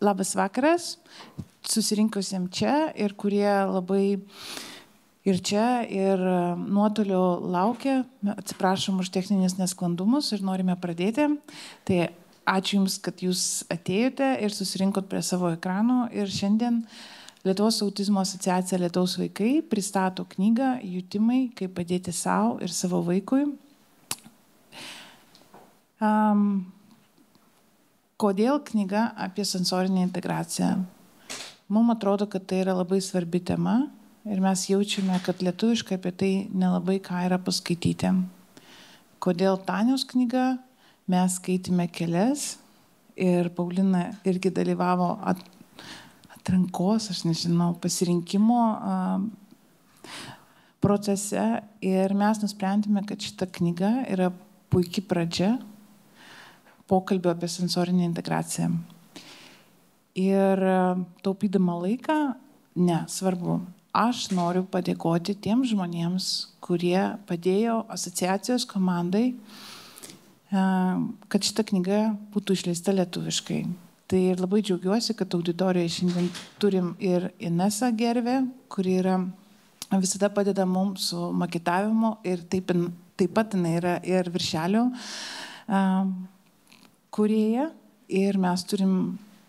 Labas vakaras, susirinkusiems čia ir kurie labai ir čia, ir nuotolio laukia. Atsiprašom už techninius nesklandumus ir norime pradėti. Tai ačiū Jums, kad Jūs atėjote ir susirinkot prie savo ekranų. Ir šiandien Lietuvos Autizmo Asociacija Lietaus vaikai pristato knygą Jutimai, kaip padėti savo ir savo vaikui. Kodėl knyga apie sensorinę integraciją? Mums atrodo, kad tai yra labai svarbi tema ir mes jaučiame, kad lietuviškai apie tai nelabai ką yra paskaityti. Kodėl Tanios knyga? Mes skaitėme kelias ir Paulina irgi dalyvavo atrankos, aš nežinau, pasirinkimo procese ir mes nusprendėme, kad šita knyga yra puikia pradžia pokalbio apie sensorinę integraciją. Ir taupydama laiką, svarbu, aš noriu padėkoti tiems žmonėms, kurie padėjo asociacijos komandai, kad šita knyga būtų išleista lietuviškai. Tai ir labai džiaugiuosi, kad auditorijoje šiandien turim ir Inesą Gervę, kuri visada padeda mums su maketavimu ir taip pat jinai yra ir viršelio kūrėja. Ir mes turim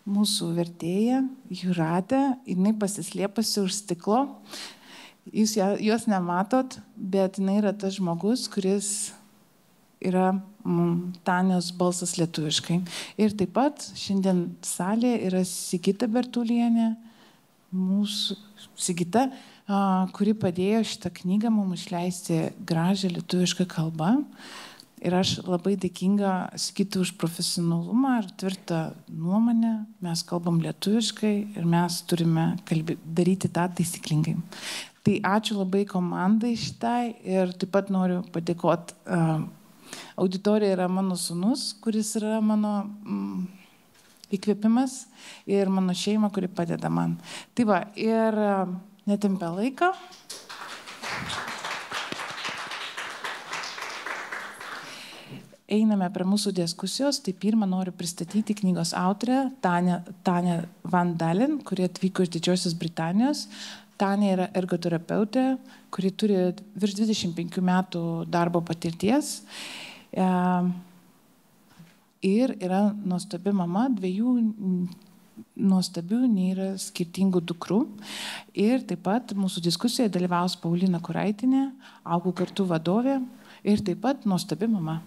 mūsų vertėją, Jūratę, jinai pasislėpusi už stiklo. Jūs jos nematot, bet jinai yra tas žmogus, kuris yra Tanios balsas lietuviškai. Ir taip pat šiandien salėje yra Sigita Bertulienė, mūsų Sigita, kuri padėjo šitą knygą mums išleisti gražią lietuvišką kalbą. Ir aš labai dėkinga Sigitai už profesionalumą ir tvirtą nuomonę. Mes kalbam lietuviškai ir mes turime daryti tą taisyklingai. Tai ačiū labai komandai šitai ir taip pat noriu padėkoti. Auditorija yra mano sūnus, kuris yra mano įkvėpimas ir mano šeima, kuri padeda man. Tai va, ir netempia laiką. Einame prie mūsų diskusijos. Tai pirmą noriu pristatyti knygos autorę Tanya van Dalen, kuri atvyko iš Didžiosios Britanijos. Tanya yra ergoterapeutė, kuri turi virš 25 metų darbo patirties. Ir yra nuostabi mama, 2 nuostabių, nėra skirtingų dukrų. Ir taip pat mūsų diskusijoje dalyvaus Paulina Kuraitiene, Augu kartu vadovė ir taip pat nuostabi mama.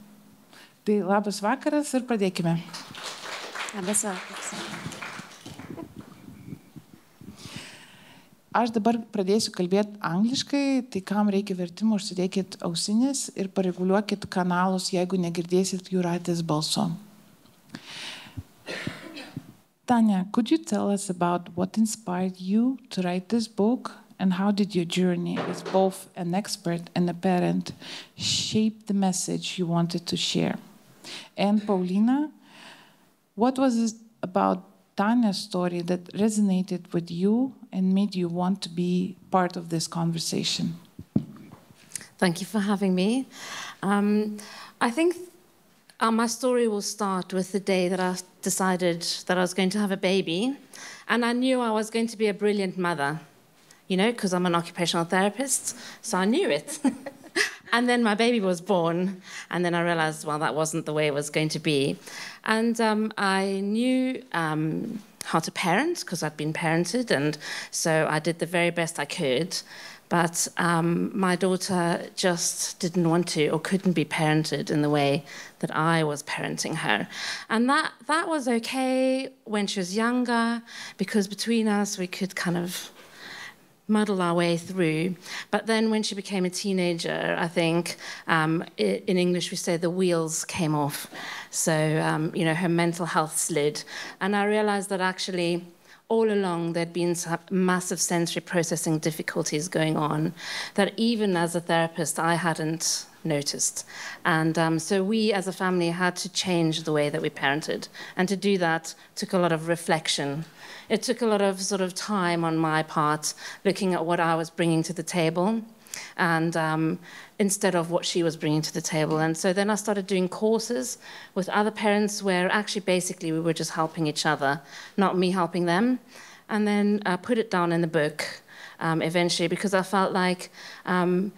Tai labas vakaras ir pradėkime. Labas vakaras. Aš dabar pradėsiu kalbėti angliškai, tai kam reikia vertimo, užsidėkit ausinės ir pareguliuokit kanalus, jeigu negirdėsit Jūratės balso. Tanya, could you tell us about what inspired you to write this book and how did your journey as both an expert and a parent shape the message you wanted to share? And Paulina, what was it about Tanya's story that resonated with you and made you want to be part of this conversation? Thank you for having me. I think my story will start with the day that I decided that I was going to have a baby, and I knew I was going to be a brilliant mother, because I'm an occupational therapist, so I knew it. And then my baby was born, and then I realized, well, that wasn't the way it was going to be. And I knew how to parent, because I'd been parented, and so I did the very best I could. But my daughter just didn't want to or couldn't be parented in the way that I was parenting her. And that was okay when she was younger, because between us we could kind of muddle our way through. But then when she became a teenager, I think in English we say the wheels came off. So, her mental health slid. And I realized that actually all along there'd been some massive sensory processing difficulties going on that even as a therapist I hadn't noticed. And so we as a family had to change the way that we parented. And to do that took a lot of reflection. It took a lot of sort of time on my part, looking at what I was bringing to the table. and instead of what she was bringing to the table. And so then I started doing courses with other parents where actually basically we were just helping each other, not me helping them. And then I put it down in the book eventually, because I felt like on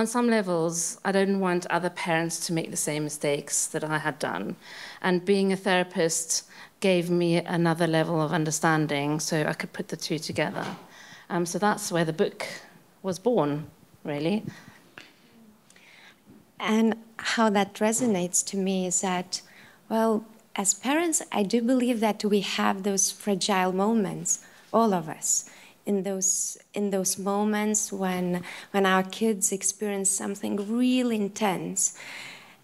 some levels I didn't want other parents to make the same mistakes that I had done. And being a therapist gave me another level of understanding so I could put the two together. So that's where the book was born, really. And how that resonates to me is that, well, as parents, I do believe that we have those fragile moments, all of us, in those moments when our kids experience something really intense,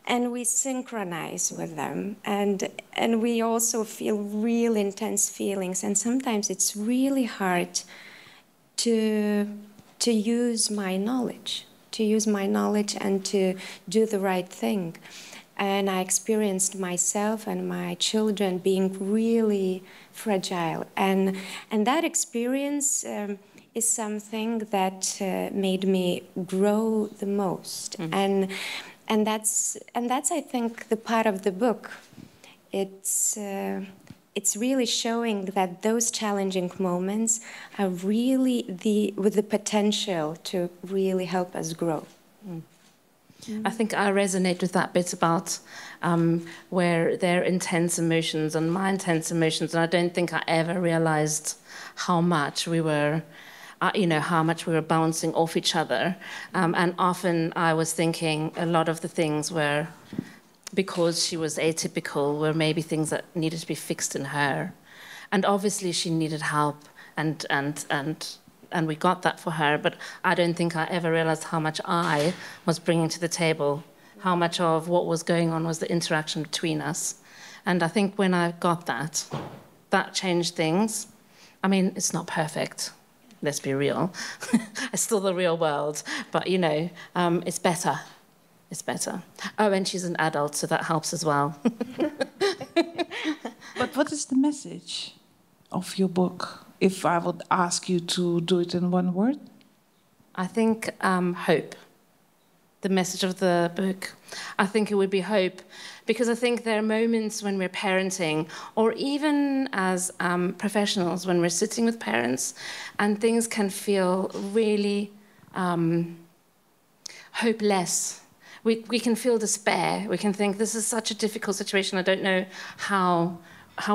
and we synchronize with them, and we also feel real intense feelings, and sometimes it's really hard to use my knowledge and to do the right thing. And I experienced myself and my children being really fragile. And that experience is something that made me grow the most. Mm-hmm. And that's I think the part of the book. It's really showing that those challenging moments are really with the potential to really help us grow. Mm. I think I resonate with that bit about where their intense emotions and my intense emotions, and I don't think I ever realized how much we were, how much we were bouncing off each other. And often I was thinking a lot of the things were, because she was atypical, were maybe things that needed to be fixed in her. And obviously she needed help, and we got that for her, but I don't think I ever realized how much I was bringing to the table, how much of what was going on was the interaction between us. And I think when I got that changed things. I mean, it's not perfect, let's be real. It's still the real world, but it's better. It's better. Oh, and she's an adult, so that helps as well. But what is the message of your book, if I would ask you to do it in one word? I think hope. The message of the book. I think it would be hope, because I think there are moments when we're parenting, or even as professionals, when we're sitting with parents, and things can feel really hopeless. We can feel despair. We can think, this is such a difficult situation. I don't know how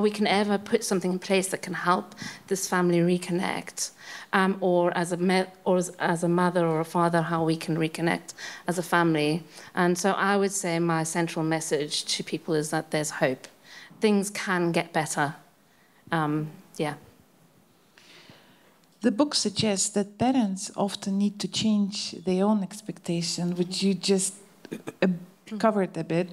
we can ever put something in place that can help this family reconnect, or as a mother or a father, how we can reconnect as a family. And so I would say my central message to people is that there's hope. Things can get better. Yeah. The book suggests that parents often need to change their own expectation, which you just covered a bit,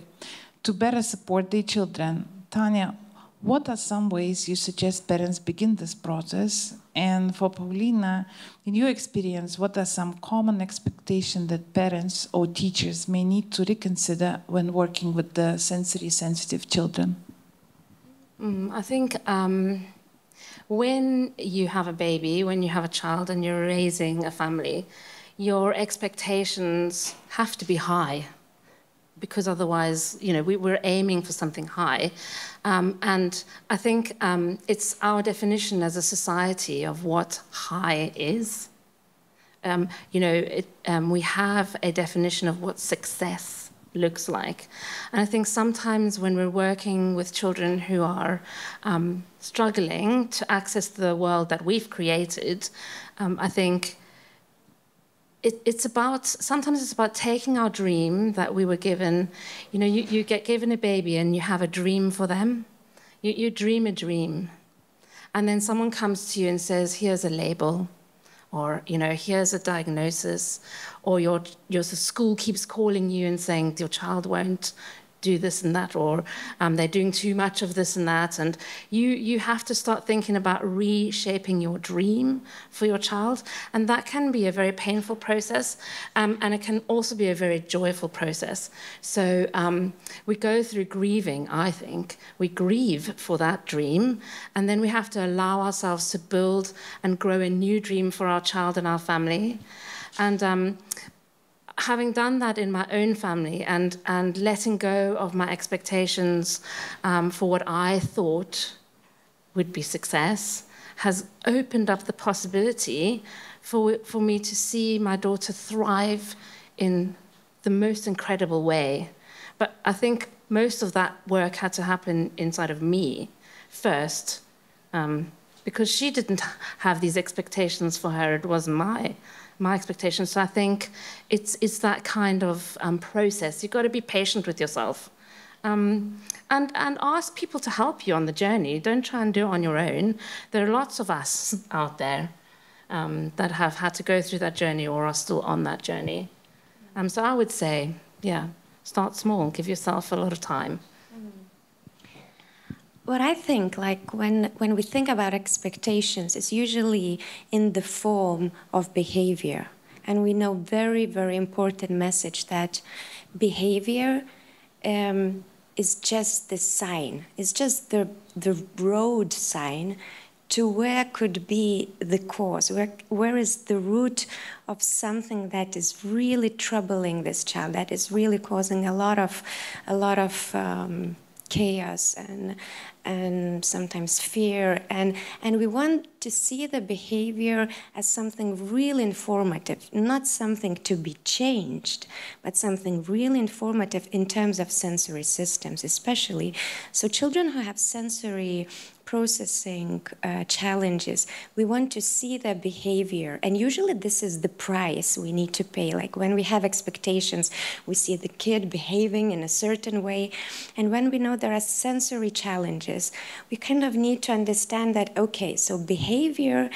to better support their children. Tanya, what are some ways you suggest parents begin this process? And for Paulina, in your experience, what are some common expectations that parents or teachers may need to reconsider when working with the sensory sensitive children? I think when you have a baby, when you have a child and you're raising a family, your expectations have to be high, because otherwise, we're aiming for something high. And I think it's our definition as a society of what high is. We have a definition of what success looks like. And I think sometimes when we're working with children who are struggling to access the world that we've created, I think sometimes it's about taking our dream that we were given. You get given a baby and you have a dream for them. You dream a dream. And then someone comes to you and says, here's a label, or, here's a diagnosis, or your school keeps calling you and saying your child won't do this and that, or they're doing too much of this and that. And you have to start thinking about reshaping your dream for your child. And that can be a very painful process, and it can also be a very joyful process. So we go through grieving, I think. We grieve for that dream, and then we have to allow ourselves to build and grow a new dream for our child and our family. And having done that in my own family and letting go of my expectations for what I thought would be success has opened up the possibility for me to see my daughter thrive in the most incredible way. But I think most of that work had to happen inside of me first, because she didn't have these expectations for her. It wasn't my expectations. So I think it's that kind of process. You've got to be patient with yourself, and ask people to help you on the journey. Don't try and do it on your own. There are lots of us out there that have had to go through that journey or are still on that journey. So I would say, yeah, start small, give yourself a lot of time. What I think, like when we think about expectations, it's usually in the form of behavior. And we know very, very important message that behavior is just the sign, it's just the road sign to where could be the cause, where is the root of something that is really troubling this child, that is really causing a lot of chaos and sometimes fear, and we want to see the behavior as something really informative, not something to be changed, but something really informative in terms of sensory systems, especially. So children who have sensory processing challenges, we want to see their behavior, and usually this is the price we need to pay. Like when we have expectations, we see the kid behaving in a certain way, and when we know there are sensory challenges, we kind of need to understand that, okay, so behavior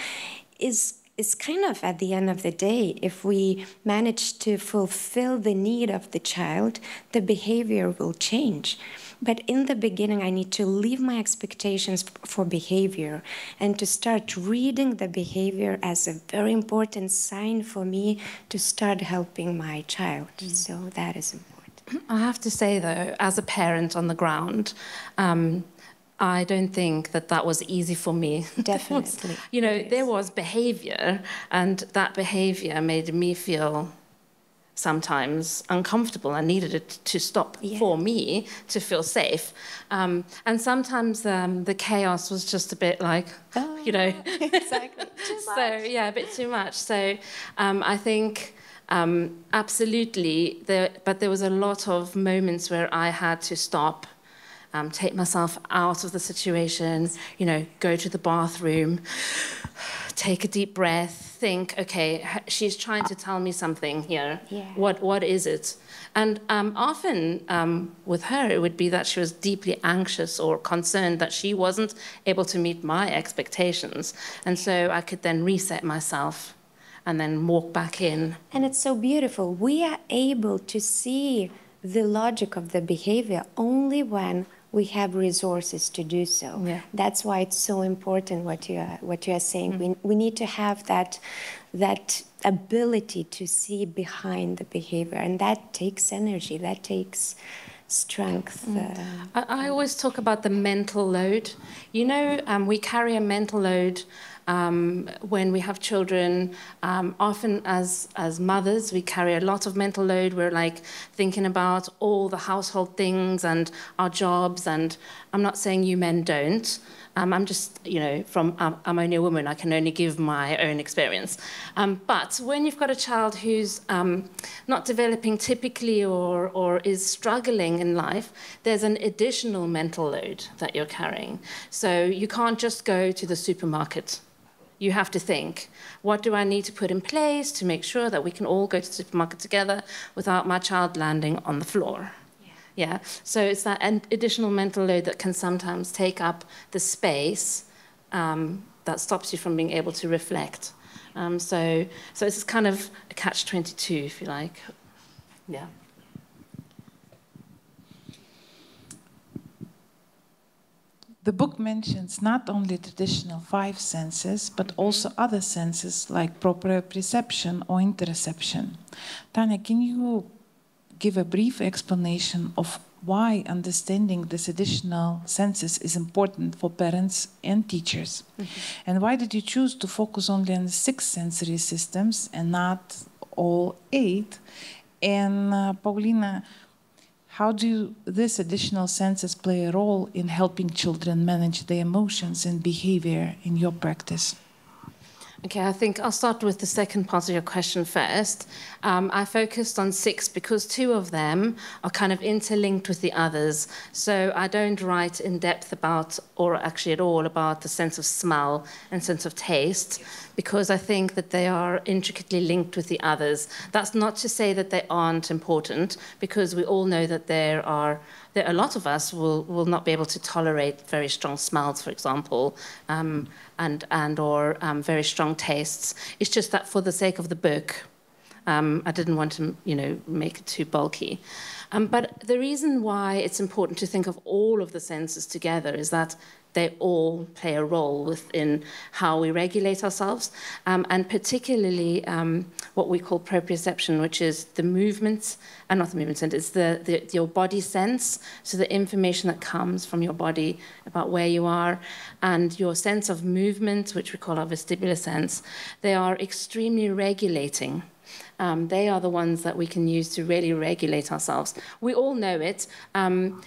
is kind of, at the end of the day, if we manage to fulfill the need of the child, the behavior will change. But in the beginning, I need to leave my expectations for behavior and to start reading the behavior as a very important sign for me to start helping my child. So that is important. I have to say, though, as a parent on the ground, I don't think that was easy for me. Definitely. You know, there was behavior, and that behavior made me feel sometimes uncomfortable. I needed it to stop for me to feel safe. And sometimes the chaos was just a bit like, you know. Exactly. So, yeah, a bit too much. So I think absolutely, but there was a lot of moments where I had to stop, take myself out of the situation, you know, go to the bathroom, take a deep breath, think, okay, she's trying to tell me something here. Yeah. What is it? And often with her, it would be that she was deeply anxious or concerned that she wasn't able to meet my expectations. And so I could then reset myself and then walk back in. And it's so beautiful. We are able to see the logic of the behavior only when we have resources to do so. Yeah. That's why it's so important what you are saying. We need to have that ability to see behind the behavior, and that takes energy, that takes strength. I always talk about the mental load. You know, we carry a mental load when we have children. Often as mothers, we carry a lot of mental load. We're like thinking about all the household things and our jobs, and I'm not saying you men don't. I'm just, you know, I'm only a woman, I can only give my own experience. But when you've got a child who's not developing typically or is struggling in life, there's an additional mental load that you're carrying. So you can't just go to the supermarket. You have to think, what do I need to put in place to make sure that we can all go to the supermarket together without my child landing on the floor? Yeah, so it's that additional mental load that can sometimes take up the space that stops you from being able to reflect. So it's kind of a catch-22, if you like. Yeah. The book mentions not only traditional 5 senses, but also other senses like proprioception or interoception. Tanya, can you give a brief explanation of why understanding these additional senses is important for parents and teachers? And why did you choose to focus only on the 6 sensory systems and not all 8. And Paulina, how do these additional senses play a role in helping children manage their emotions and behavior in your practice? Okay, I think I'll start with the second part of your question first. I focused on 6 because 2 of them are kind of interlinked with the others. So I don't write in depth about, or actually at all, about the sense of smell and sense of taste, because I think that they are intricately linked with the others. That's not to say that they aren't important, because we all know that there are a lot of us will not be able to tolerate very strong smells, for example, or very strong tastes. It's just that for the sake of the book, I didn't want to, make it too bulky. But the reason why it's important to think of all of the senses together is that they all play a role within how we regulate ourselves, and particularly what we call proprioception, which is the movements, and not the movement sense, it's your body sense, so the information that comes from your body about where you are, and your sense of movement, which we call our vestibular sense. They are extremely regulating. They are the ones that we can use to really regulate ourselves. We all know it.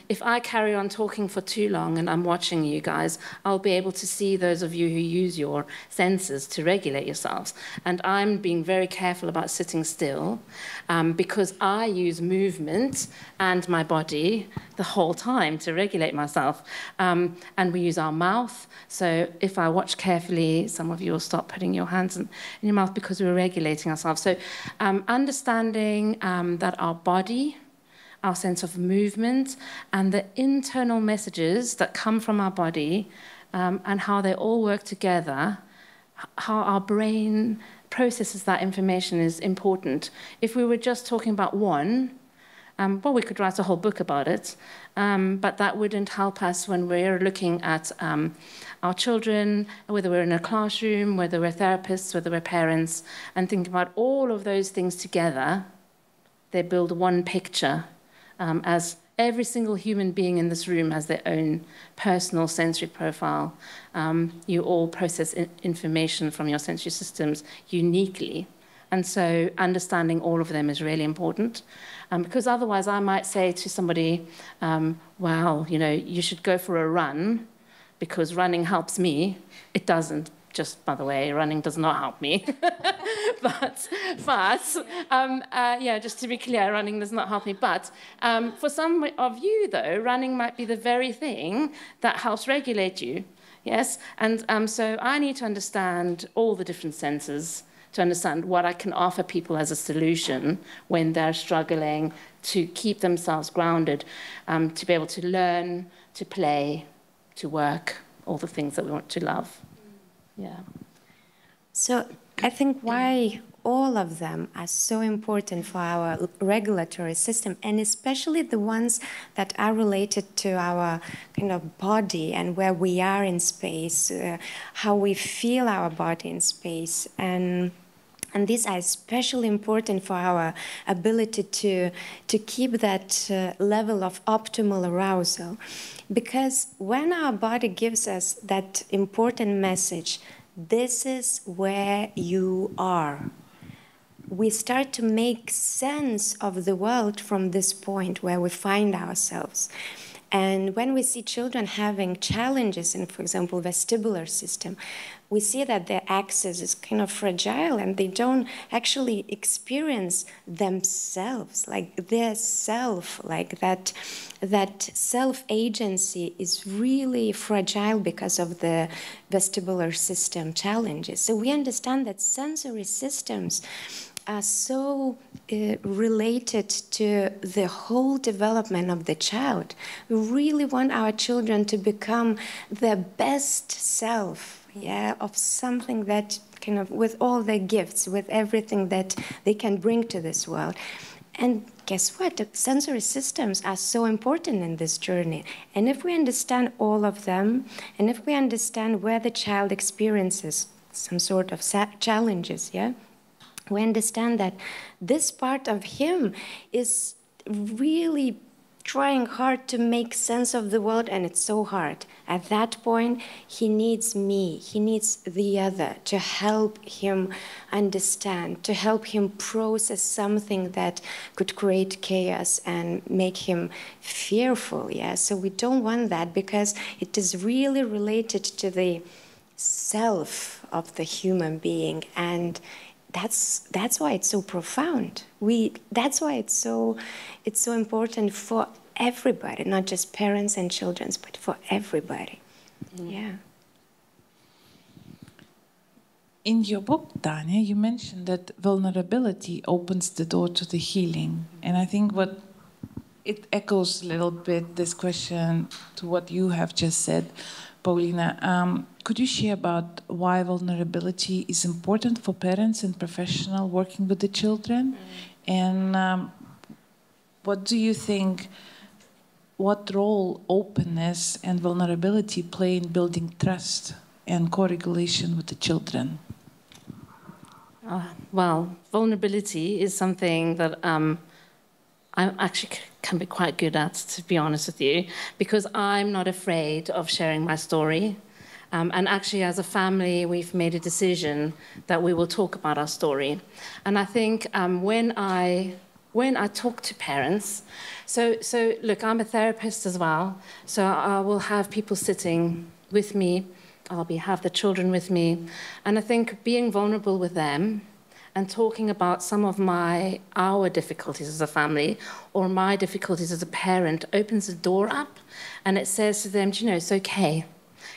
If I carry on talking for too long and I'm watching you guys, I'll be able to see those of you who use your senses to regulate yourselves. And I'm being very careful about sitting still because I use movement and my body the whole time to regulate myself. And we use our mouth. So if I watch carefully, some of you will stop putting your hands in your mouth because we're regulating ourselves. So understanding that our body, our sense of movement, and the internal messages that come from our body and how they all work together, how our brain processes that information is important. If we were just talking about one, well, we could write a whole book about it, but that wouldn't help us when we're looking at our children, whether we're in a classroom, whether we're therapists, whether we're parents, and think about all of those things together. They build one picture, as every single human being in this room has their own personal sensory profile. You all process information from your sensory systems uniquely. And so understanding all of them is really important. Because otherwise I might say to somebody, well, you should go for a run because running helps me. It doesn't. Just by the way, running does not help me. but just to be clear, running does not help me. But for some of you, though, running might be the very thing that helps regulate you. Yes? And so I need to understand all the different senses to understand what I can offer people as a solution when they're struggling to keep themselves grounded, to be able to learn, to play, to work, all the things that we want to love. Yeah. So I think why all of them are so important for our regulatory system, and especially the ones that are related to our kind of body and where we are in space, how we feel our body in space. And these are especially important for our ability to keep that level of optimal arousal. Because when our body gives us that important message, this is where you are, we start to make sense of the world from this point where we find ourselves. And when we see children having challenges in, for example, vestibular system, we see that their access is kind of fragile and they don't actually experience themselves, like their self, like that self-agency is really fragile because of the vestibular system challenges. So we understand that sensory systems are so related to the whole development of the child. We really want our children to become their best self, of something that kind of, with all their gifts, with everything that they can bring to this world. And guess what? The sensory systems are so important in this journey. And if we understand all of them, and if we understand where the child experiences some sort of challenges, we understand that this part of him is really trying hard to make sense of the world, and it's so hard. At that point, he needs me, he needs the other to help him understand, to help him process something that could create chaos and make him fearful. Yeah, so we don't want that, because it is really related to the self of the human being, and that's why it's so profound. That's why it's so important for everybody, not just parents and children, but for everybody. Yeah. In your book, Tanya, you mentioned that vulnerability opens the door to the healing, and I think it echoes a little bit this question to what you have just said, Paulina. Could you share about why vulnerability is important for parents and professionals working with the children? And what do you think, what role openness and vulnerability play in building trust and co-regulation with the children? Well, vulnerability is something that I actually can be quite good at, to be honest with you, because I'm not afraid of sharing my story. And actually, as a family, we've made a decision that we will talk about our story. And I think when I talk to parents, so look, I'm a therapist as well, so I will have people sitting with me, have the children with me, and I think being vulnerable with them and talking about some of our difficulties as a family or my difficulties as a parent opens the door up, and it says to them, do you know, it's okay.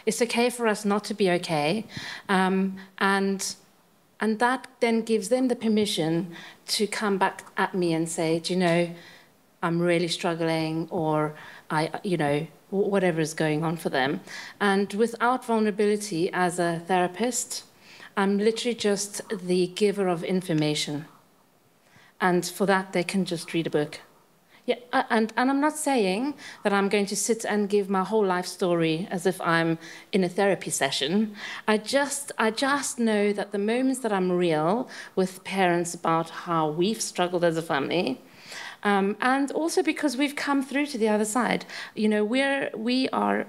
It's okay for us not to be okay, and that then gives them the permission to come back at me and say, do you know, I'm really struggling, or whatever is going on for them. And without vulnerability as a therapist, I'm literally just the giver of information. And for that, they can just read a book. Yeah, and I'm not saying that I'm going to sit and give my whole life story as if I'm in a therapy session. I just know that the moments that I'm real with parents about how we've struggled as a family, and also because we've come through to the other side. You know, we are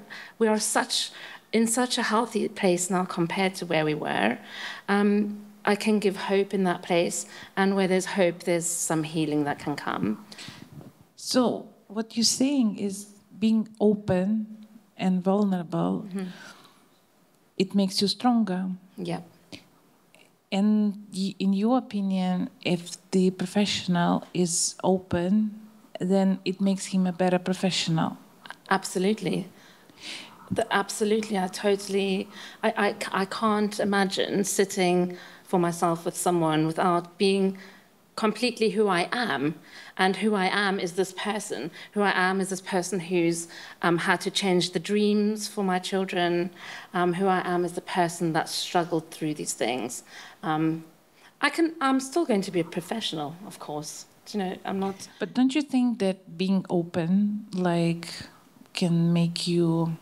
in such a healthy place now compared to where we were. I can give hope in that place, and where there's hope, there's some healing that can come. So what you're saying is being open and vulnerable, it makes you stronger. Yeah. And in your opinion, if the professional is open, then it makes him a better professional. Absolutely. Absolutely. I can't imagine sitting for myself with someone without being completely who I am. And who I am is this person. Who I am is this person who's had to change the dreams for my children. Who I am is the person that struggled through these things. I'm still going to be a professional, of course. You know, I'm not. But don't you think that being open, can make you,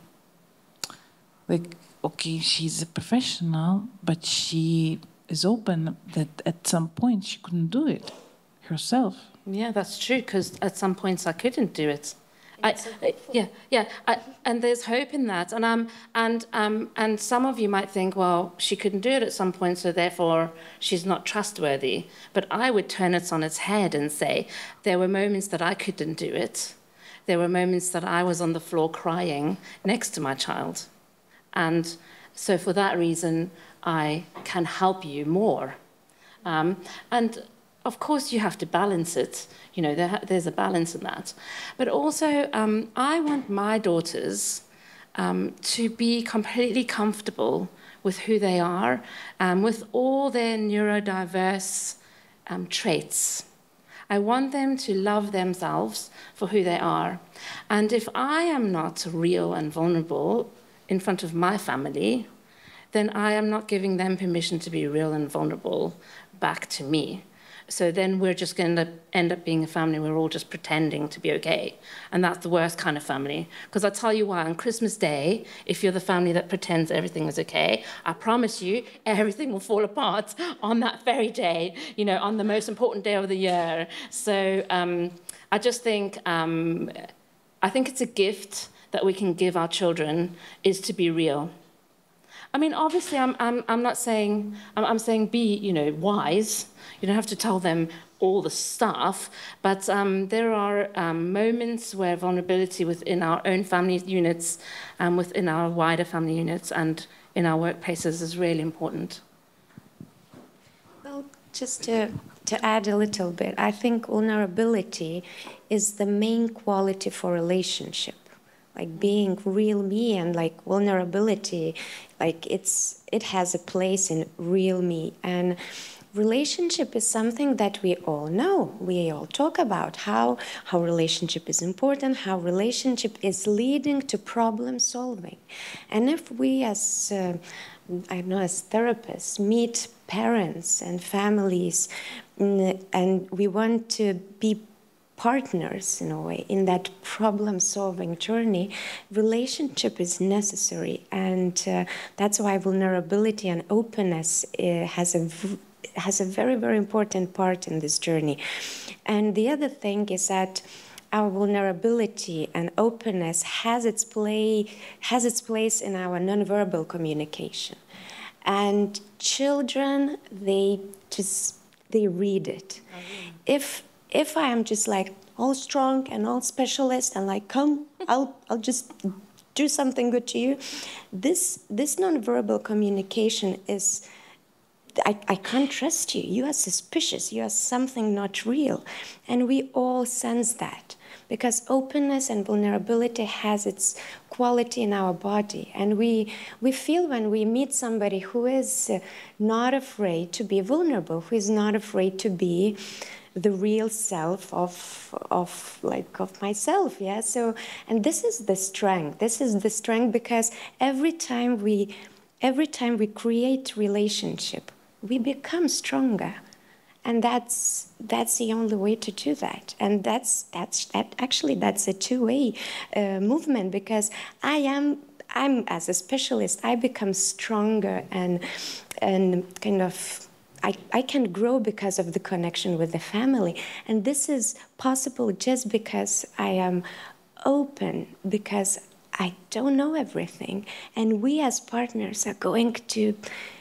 okay, she's a professional, but she is open that at some point she couldn't do it herself. Yeah, that's true, because at some points I couldn't do it. And there's hope in that. And some of you might think, well, she couldn't do it at some point, so therefore she's not trustworthy. But I would turn it on its head and say, there were moments that I couldn't do it. There were moments that I was on the floor crying next to my child. And so for that reason, I can help you more. And of course, you have to balance it. You know, there's a balance in that. But also, I want my daughters to be completely comfortable with who they are, with all their neurodiverse traits. I want them to love themselves for who they are. And if I am not real and vulnerable in front of my family, then I am not giving them permission to be real and vulnerable back to me. So then we're just going to end up being a family where we're all just pretending to be okay. And that's the worst kind of family. Because I'll tell you why, on Christmas Day, if you're the family that pretends everything is okay, I promise you, everything will fall apart on that very day, you know, on the most important day of the year. So I just think I think it's a gift that we can give our children, is to be real. I mean, obviously, I'm not saying, I'm saying be, you know, wise. You don't have to tell them all the stuff, but there are moments where vulnerability within our own family units, within our wider family units, and in our workplaces is really important. Well, just to add a little bit, I think vulnerability is the main quality for relationship. Like being real me and like vulnerability, like it has a place in real me. And relationship is something that we all know. We all talk about how relationship is important, how relationship is leading to problem solving. And if we as, I know, as therapists meet parents and families and we want to be partners in a way in that problem-solving journey, relationship is necessary, and that's why vulnerability and openness has a very, very important part in this journey. And the other thing is that our vulnerability and openness has its place in our nonverbal communication, and children they read it. If I am just like all strong and all specialist and like, come, I'll just do something good to you. This nonverbal communication is, I can't trust you. You are suspicious. You are something not real. And we all sense that because openness and vulnerability has its quality in our body. And we feel when we meet somebody who is not afraid to be vulnerable, who is not afraid to be the real self of myself, yeah. So, and this is the strength. This is the strength because every time we create relationship, we become stronger, and that's the only way to do that. And that's a two-way movement because I'm as a specialist, I become stronger and kind of. I can grow because of the connection with the family. And this is possible just because I am open, because I don't know everything. And we as partners are going to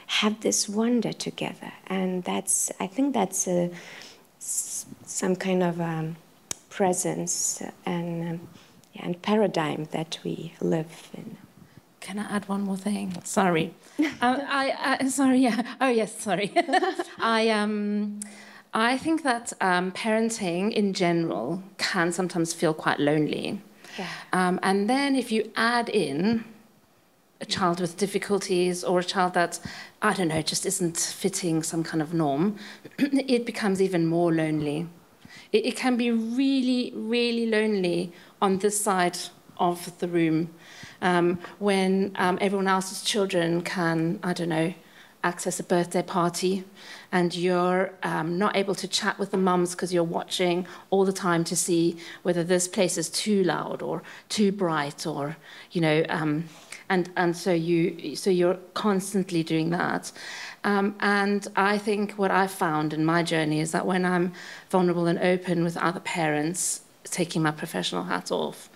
have this wonder together. And I think that's some kind of presence and paradigm that we live in. Can I add one more thing? Sorry. Sorry, yeah. Oh, yes, sorry. I think that parenting in general can sometimes feel quite lonely. Yeah. And then if you add in a child with difficulties or a child that, I don't know, just isn't fitting some kind of norm, it becomes even more lonely. It can be really, really lonely on this side of the room. When everyone else's children can, I don't know, access a birthday party and you're not able to chat with the mums because you're watching all the time to see whether this place is too loud or too bright or, you know, and so you're constantly doing that. And I think what I've found in my journey is that when I'm vulnerable and open with other parents, taking my professional hat off,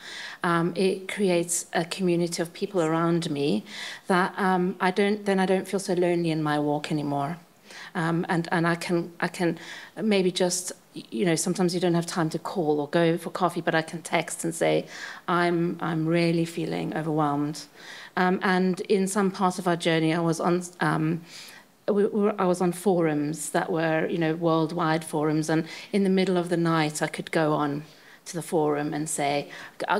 it creates a community of people around me that I don't feel so lonely in my walk anymore. And I can maybe just, you know, sometimes you don't have time to call or go for coffee, but I can text and say, I'm really feeling overwhelmed. And in some parts of our journey, I was on forums that were, you know, worldwide forums, and in the middle of the night, I could go on to the forum and say,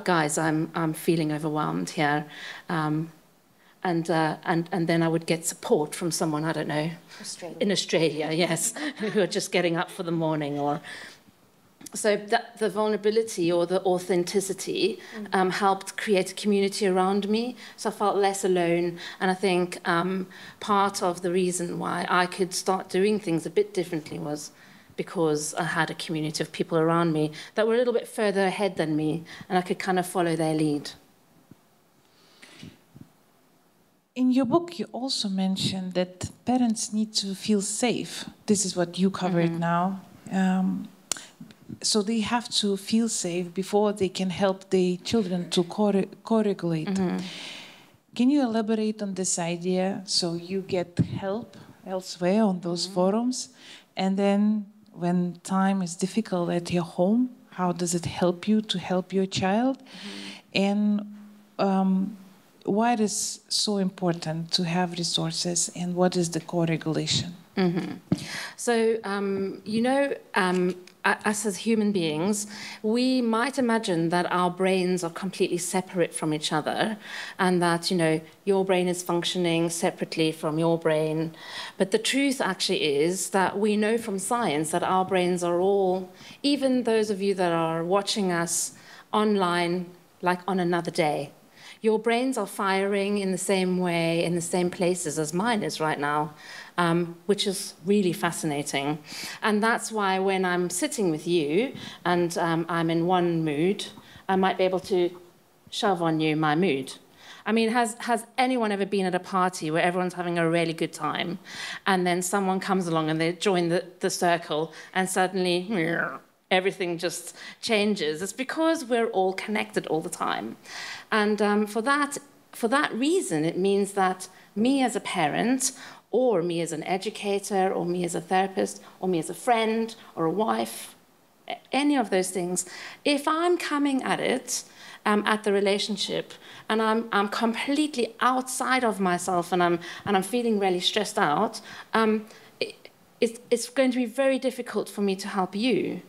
guys, I'm feeling overwhelmed here. And then I would get support from someone, I don't know, in Australia, yes, who are just getting up for the morning. Or so that the vulnerability or the authenticity helped create a community around me, so I felt less alone. And I think part of the reason why I could start doing things a bit differently was because I had a community of people around me that were a little bit further ahead than me, and I could kind of follow their lead. In your book, you also mentioned that parents need to feel safe. This is what you covered now. so they have to feel safe before they can help the children to co-regulate. Can you elaborate on this idea? So you get help elsewhere on those forums, and then when time is difficult at your home, how does it help you to help your child? And why it is so important to have resources, and what is the co-regulation? So, us as human beings, we might imagine that our brains are completely separate from each other, and that, your brain is functioning separately from your brain. But the truth actually is that we know from science that our brains are all, even those of you that are watching us online, like on another day, your brains are firing in the same way, in the same places as mine is right now. Which is really fascinating. And that's why when I'm sitting with you and I'm in one mood, I might be able to shove on you my mood. I mean, has anyone ever been at a party where everyone's having a really good time, and then someone comes along and they join the circle, and suddenly everything just changes? It's because we're all connected all the time. And for that reason, it means that me as a parent, or me as an educator, or me as a therapist, or me as a friend, or a wife, any of those things, if I'm coming at it, at the relationship, and I'm completely outside of myself, and I'm feeling really stressed out, it's going to be very difficult for me to help you.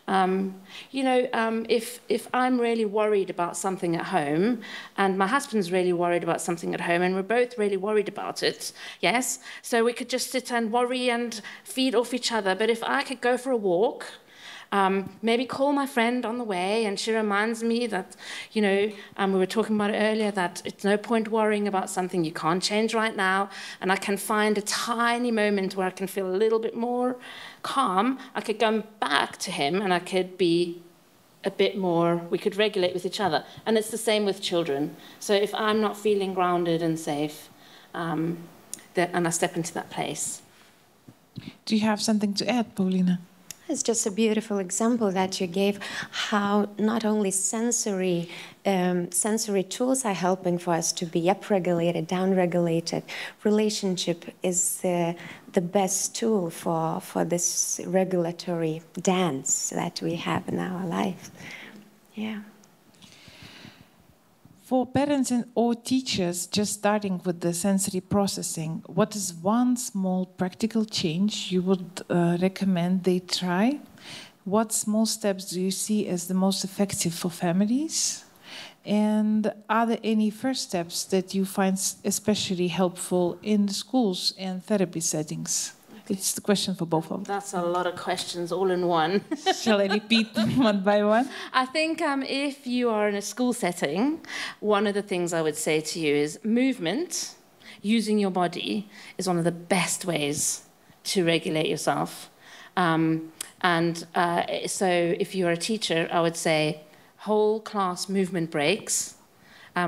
If I'm really worried about something at home, and my husband's really worried about something at home, and we're both really worried about it, yes, so we could just sit and worry and feed off each other. But if I could go for a walk, maybe call my friend on the way, and she reminds me that, we were talking about it earlier, that it's no point worrying about something you can't change right now, and I can find a tiny moment where I can feel a little bit more calm, I could go back to him, and I could be a bit more, we could regulate with each other. And it's the same with children. So if I'm not feeling grounded and safe, and I step into that place. Do you have something to add, Paulina? It's just a beautiful example that you gave, how not only sensory tools are helping for us to be upregulated, downregulated. Relationship is the best tool for this regulatory dance that we have in our life. Yeah. For parents or teachers just starting with the sensory processing, what is one small practical change you would recommend they try? What small steps do you see as the most effective for families? And are there any first steps that you find especially helpful in the schools and therapy settings? It's the question for both of them. That's a lot of questions all in one. Shall I repeat one by one? I think if you are in a school setting, one of the things I would say to you is movement, using your body, is one of the best ways to regulate yourself. So if you're a teacher, I would say whole class movement breaks,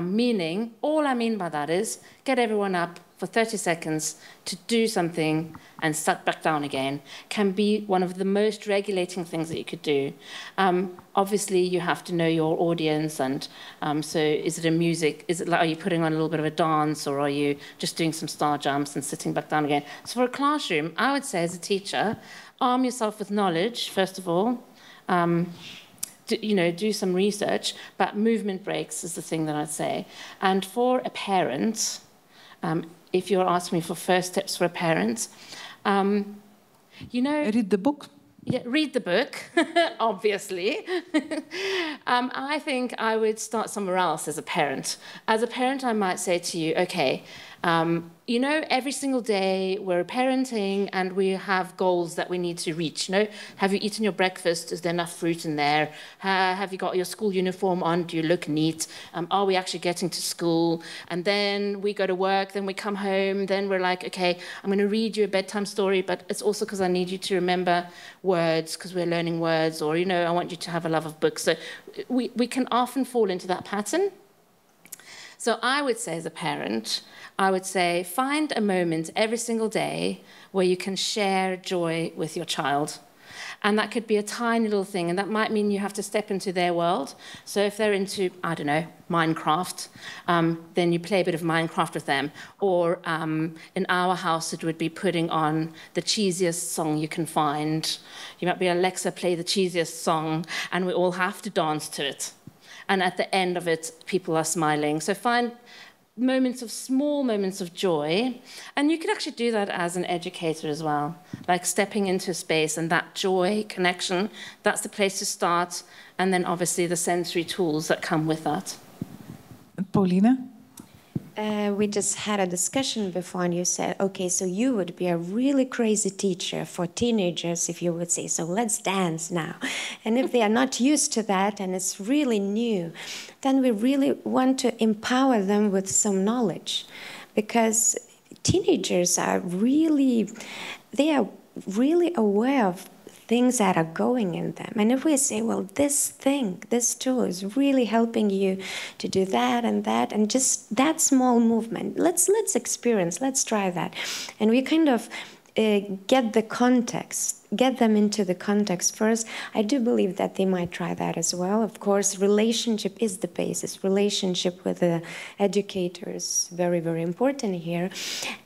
meaning, all I mean by that is get everyone up for 30 seconds to do something and sit back down again, can be one of the most regulating things that you could do. Obviously, you have to know your audience, and so is it a music? Are you putting on a little bit of a dance, or are you just doing some star jumps and sitting back down again? So for a classroom, I would say as a teacher, arm yourself with knowledge, first of all. Do some research, but movement breaks is the thing that I'd say. And for a parent, if you're asking me for first steps for a parent, read the book. Yeah, read the book, obviously. I think I would start somewhere else as a parent. As a parent, I might say to you, okay, every single day we're parenting and we have goals that we need to reach. Have you eaten your breakfast? Is there enough fruit in there? Have you got your school uniform on? Do you look neat? Are we actually getting to school? And then we go to work, then we come home, then we're like, okay, I'm going to read you a bedtime story, but it's also because I need you to remember words, because we're learning words, or, I want you to have a love of books. So we can often fall into that pattern. So I would say as a parent, I would say find a moment every single day where you can share joy with your child. And that could be a tiny little thing, and that might mean you have to step into their world. So if they're into, I don't know, Minecraft, then you play a bit of Minecraft with them. Or in our house, it would be putting on the cheesiest song you can find. You might be, Alexa, play the cheesiest song, and we all have to dance to it. And at the end of it, people are smiling. So find small moments of joy. And you could actually do that as an educator as well, like stepping into a space and that joy, connection, that's the place to start. And then obviously the sensory tools that come with that. Paulina? We just had a discussion before, and you said, okay, so you would be a really crazy teacher for teenagers if you would say, so let's dance now. And if they are not used to that and it's really new, then we really want to empower them with some knowledge, because teenagers are really aware of things that are going in them. And if we say, well, this tool is really helping you to do that, and just that small movement, let's experience, let's try that. And we kind of get them into the context first. I do believe that they might try that as well. Of course, relationship is the basis. Relationship with the educator is very, very important here.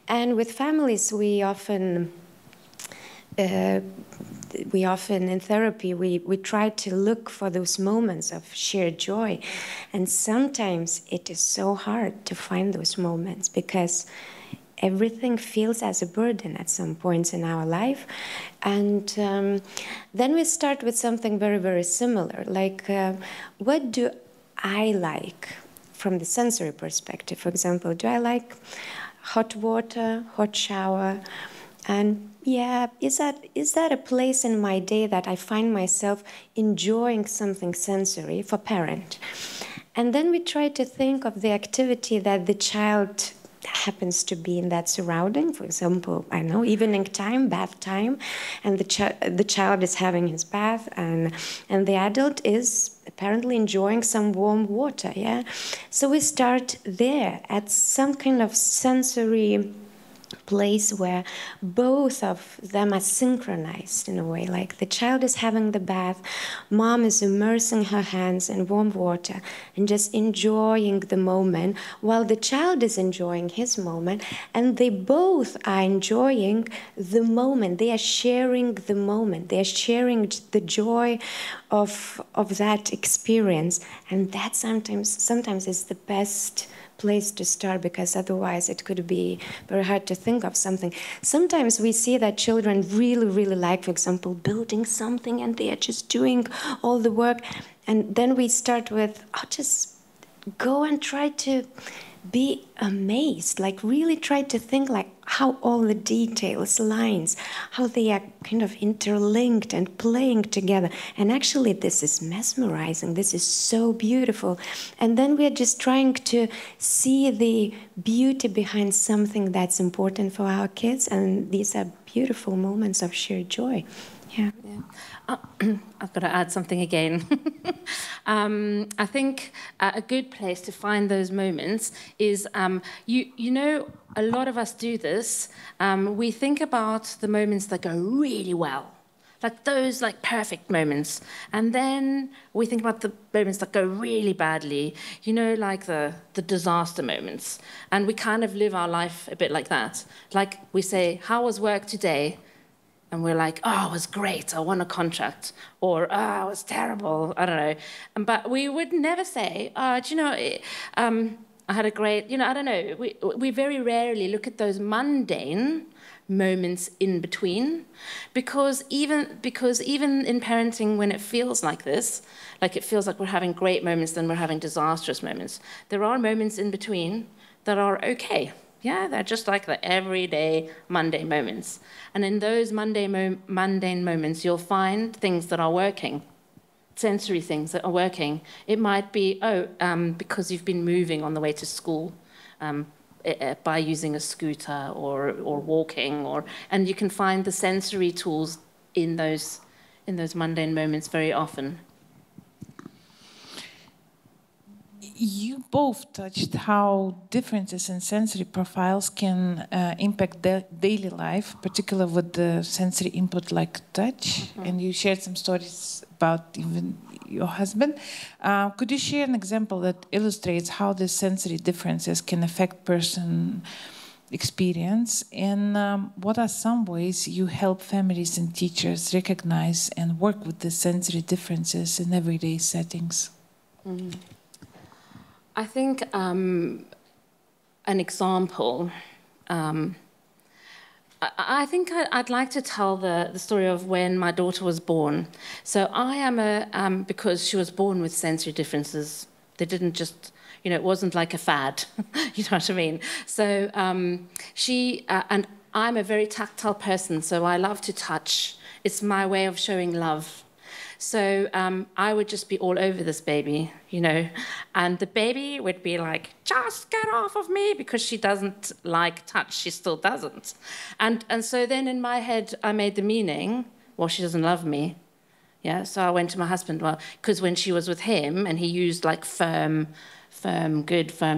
And with families, we often in therapy, we try to look for those moments of shared joy. And sometimes it is so hard to find those moments because everything feels as a burden at some points in our life. And then we start with something very, very similar. Like, what do I like from the sensory perspective? For example, do I like hot water, hot shower? And yeah, is that a place in my day that I find myself enjoying something sensory for parent? And then we try to think of the activity that the child happens to be in that surrounding. For example, I know, evening time, bath time, and the child is having his bath, and the adult is apparently enjoying some warm water, yeah? So we start there at some kind of sensory place where both of them are synchronized in a way. Like the child is having the bath, mom is immersing her hands in warm water and just enjoying the moment while the child is enjoying his moment, and they both are enjoying the moment. They are sharing the moment. They are sharing the joy of that experience, and that sometimes is the best place to start, because otherwise it could be very hard to think of something. Sometimes we see that children really, really like, for example, building something, and they are just doing all the work. And then we start with, just go and try to be amazed, like really try to think like how all the details, lines, how they are kind of interlinked and playing together. And actually this is mesmerizing, this is so beautiful. And then we're just trying to see the beauty behind something that's important for our kids, and these are beautiful moments of sheer joy. Yeah. I've got to add something again. I think a good place to find those moments is, you know, a lot of us do this. We think about the moments that go really well, like those like perfect moments. And then we think about the moments that go really badly, you know, like the disaster moments. And we kind of live our life a bit like that. Like we say, how was work today? And we're like, oh, it was great, I won a contract. Or, oh, it was terrible, I don't know. But we would never say, do you know, I had a great, you know, I don't know. We very rarely look at those mundane moments in between, because even in parenting, when it feels like this, like it feels like we're having great moments, then we're having disastrous moments, there are moments in between that are okay. Yeah, they're just like the everyday, mundane moments. And in those mundane moments, you'll find things that are working, sensory things that are working. It might be, because you've been moving on the way to school by using a scooter or walking, and you can find the sensory tools in those mundane moments very often. You both touched how differences in sensory profiles can impact daily life, particularly with the sensory input like touch. And you shared some stories about even your husband. Could you share an example that illustrates how the sensory differences can affect person experience? And what are some ways you help families and teachers recognize and work with the sensory differences in everyday settings? I think an example, I think I'd like to tell the story of when my daughter was born. So I am because she was born with sensory differences. They didn't just, it wasn't like a fad, you know what I mean? So she, and I'm a very tactile person, so I love to touch. It's my way of showing love. So I would just be all over this baby, and the baby would be like, just get off of me, because she doesn't like touch. She still doesn't. And so then in my head, I made the meaning, well, she doesn't love me. Yeah, so I went to my husband, well, because when she was with him and he used like firm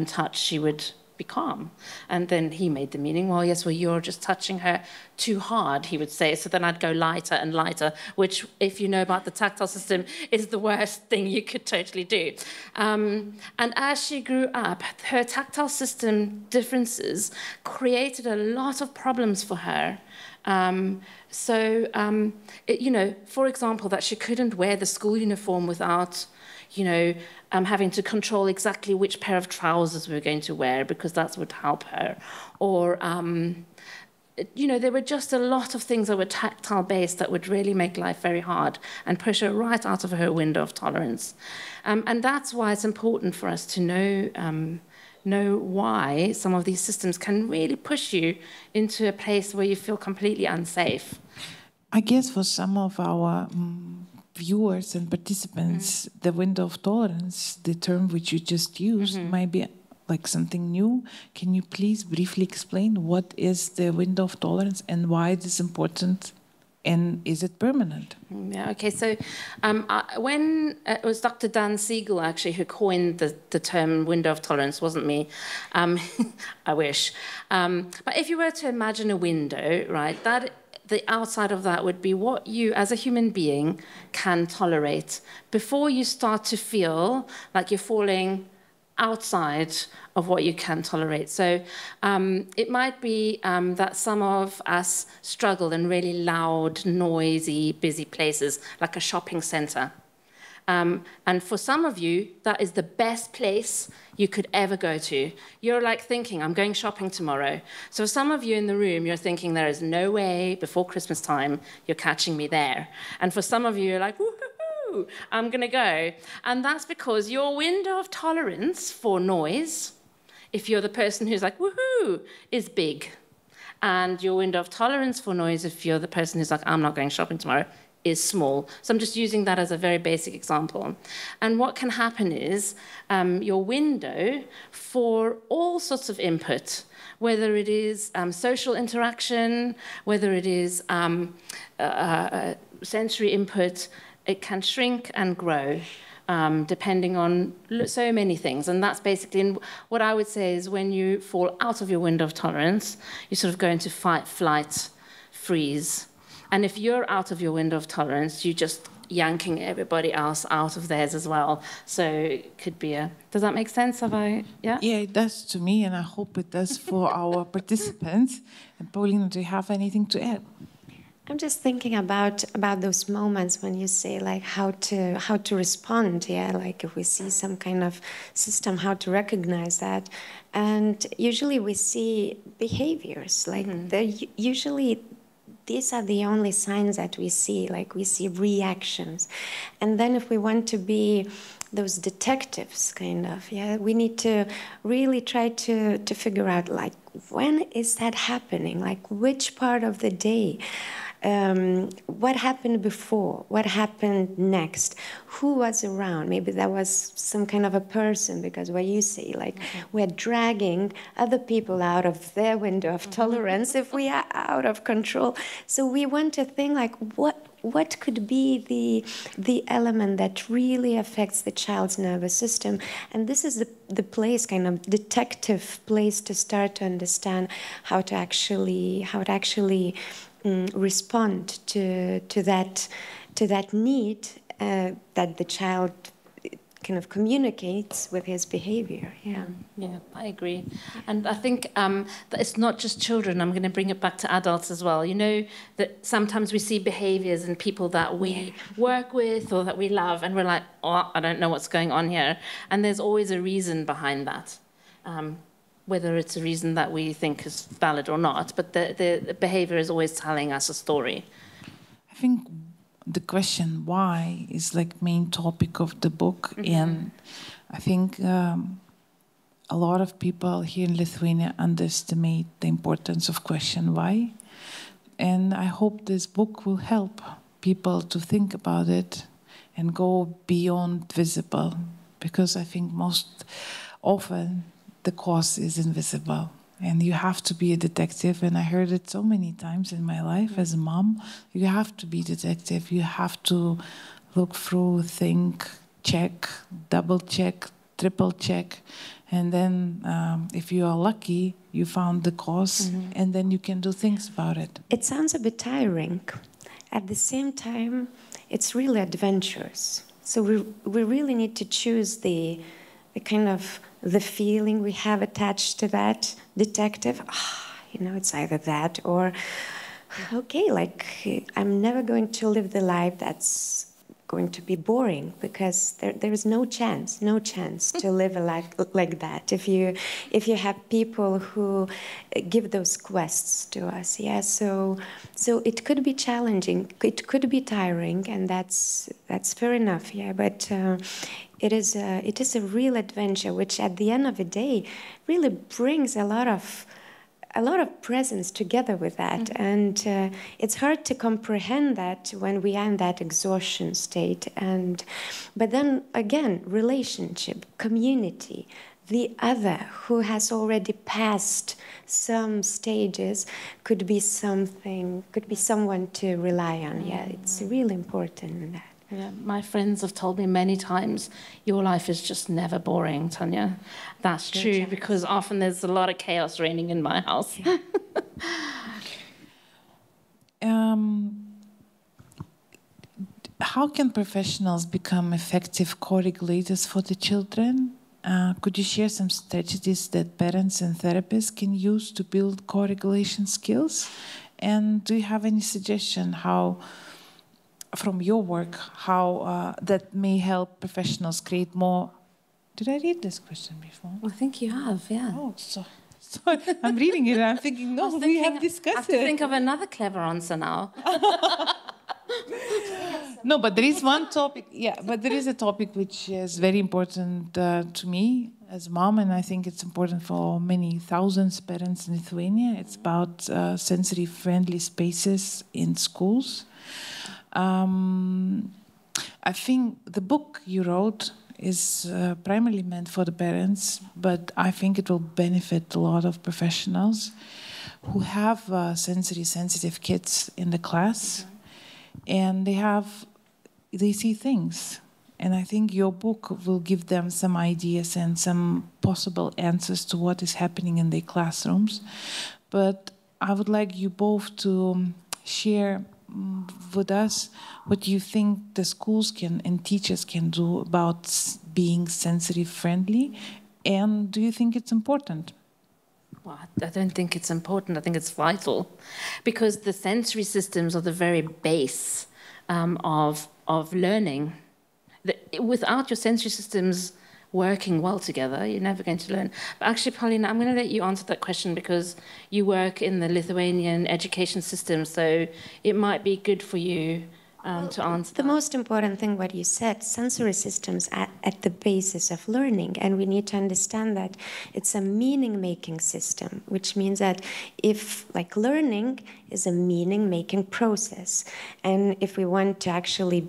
touch, she would be calm. And then he made the meaning, well, yes, well, you're just touching her too hard, he would say. So then I'd go lighter and lighter, which, if you know about the tactile system, is the worst thing you could totally do. And as she grew up, her tactile system differences created a lot of problems for her. For example, that she couldn't wear the school uniform without, having to control exactly which pair of trousers we were going to wear, because that would help her. Or, there were just a lot of things that were tactile-based that would really make life very hard and push her right out of her window of tolerance. And that's why it's important for us to know why some of these systems can really push you into a place where you feel completely unsafe. I guess for some of our viewers and participants, the window of tolerance, the term which you just used, might be like something new. Can you please briefly explain what is the window of tolerance and why it is important? And is it permanent? Yeah, okay, so when it was Dr. Dan Siegel, actually, who coined the term window of tolerance, wasn't me. I wish. But if you were to imagine a window, right, the outside of that would be what you, as a human being, can tolerate before you start to feel like you're falling outside of what you can tolerate. So it might be that some of us struggle in really loud, noisy, busy places, like a shopping center. And for some of you, that is the best place you could ever go to. You're like thinking, I'm going shopping tomorrow. So some of you in the room, you're thinking, there is no way before Christmas time you're catching me there. And for some of you, you're like, woohoo, I'm going to go. And that's because your window of tolerance for noise, if you're the person who's like, woohoo, is big. And your window of tolerance for noise, if you're the person who's like, I'm not going shopping tomorrow, is small. So I'm just using that as a very basic example. And what can happen is your window for all sorts of input, whether it is social interaction, whether it is sensory input, it can shrink and grow depending on so many things. And that's basically what I would say is when you fall out of your window of tolerance, you sort of go into fight, flight, freeze. And if you're out of your window of tolerance, you're just yanking everybody else out of theirs as well. So it could be does that make sense? Yeah? Yeah, it does to me, and I hope it does for our participants. And Paulina, do you have anything to add? I'm just thinking about those moments when you say like how to respond, like if we see some kind of system, how to recognize that. And usually we see behaviors, like usually these are the only signs that we see, like we see reactions. And then if we want to be those detectives, kind of, we need to really try to figure out, like, when is that happening? Like, which part of the day? What happened before? What happened next? Who was around? Maybe that was some kind of a person, because what you say, like, we're dragging other people out of their window of tolerance if we are out of control. So we want to think, like, what could be the element that really affects the child's nervous system. And this is the place, kind of detective place, to start to understand how to actually respond to that need that the child kind of communicates with his behavior. Yeah, I agree. And I think that it's not just children. I'm going to bring it back to adults as well. You know, that sometimes we see behaviors in people that we work with or that we love, and we're like, oh, I don't know what's going on here. And there's always a reason behind that, whether it's a reason that we think is valid or not. But the behavior is always telling us a story. I think the question why is like main topic of the book, and I think a lot of people here in Lithuania underestimate the importance of question why, and I hope this book will help people to think about it and go beyond visible, because I think most often the cause is invisible. And you have to be a detective, and I heard it so many times in my life as a mom. You have to be a detective. You have to look through, think, check, double check, triple check. And then if you are lucky, you found the cause, and then you can do things about it. It sounds a bit tiring. At the same time, it's really adventurous. So we really need to choose the kind of the feeling we have attached to that detective. You know, it's either that or, okay, like I'm never going to live the life that's going to be boring, because there is no chance to live a life like that if you have people who give those quests to us. Yeah, so it could be challenging, it could be tiring, and that's fair enough. Yeah, but it is a real adventure, which at the end of the day really brings a lot of presence together with that. And it's hard to comprehend that when we are in that exhaustion state. But then again, relationship, community, the other who has already passed some stages could be someone to rely on. Yeah, it's really important in that. Yeah, my friends have told me many times, your life is just never boring, Tanya. That's true, because often there's a lot of chaos reigning in my house. Yeah. How can professionals become effective co-regulators for the children? Could you share some strategies that parents and therapists can use to build co-regulation skills? And do you have any suggestion how, from your work, how that may help professionals create more? Did I read this question before? I think you have, yeah. Oh, sorry. I'm reading it and I'm thinking, no, we have discussed it. I have to think of another clever answer now. No, but there is one topic, but there is a topic which is very important to me as a mom, and I think it's important for many thousands of parents in Lithuania. It's about sensory-friendly spaces in schools. I think the book you wrote is primarily meant for the parents, but I think it will benefit a lot of professionals who have sensory-sensitive kids in the class, and they see things. And I think your book will give them some ideas and some possible answers to what is happening in their classrooms. But I would like you both to share with us what you think the schools can and teachers can do about being sensory friendly, and do you think it's important? Well, I don't think it's important. I think it's vital, because the sensory systems are the very base of learning. Without your sensory systems working well together, you're never going to learn. But actually, Paulina, I'm going to let you answer that question, because you work in the Lithuanian education system, so it might be good for you to answer the most important thing, what you said, sensory systems are at the basis of learning, and we need to understand that it's a meaning-making system, which means that if, like, learning is a meaning-making process, and if we want to actually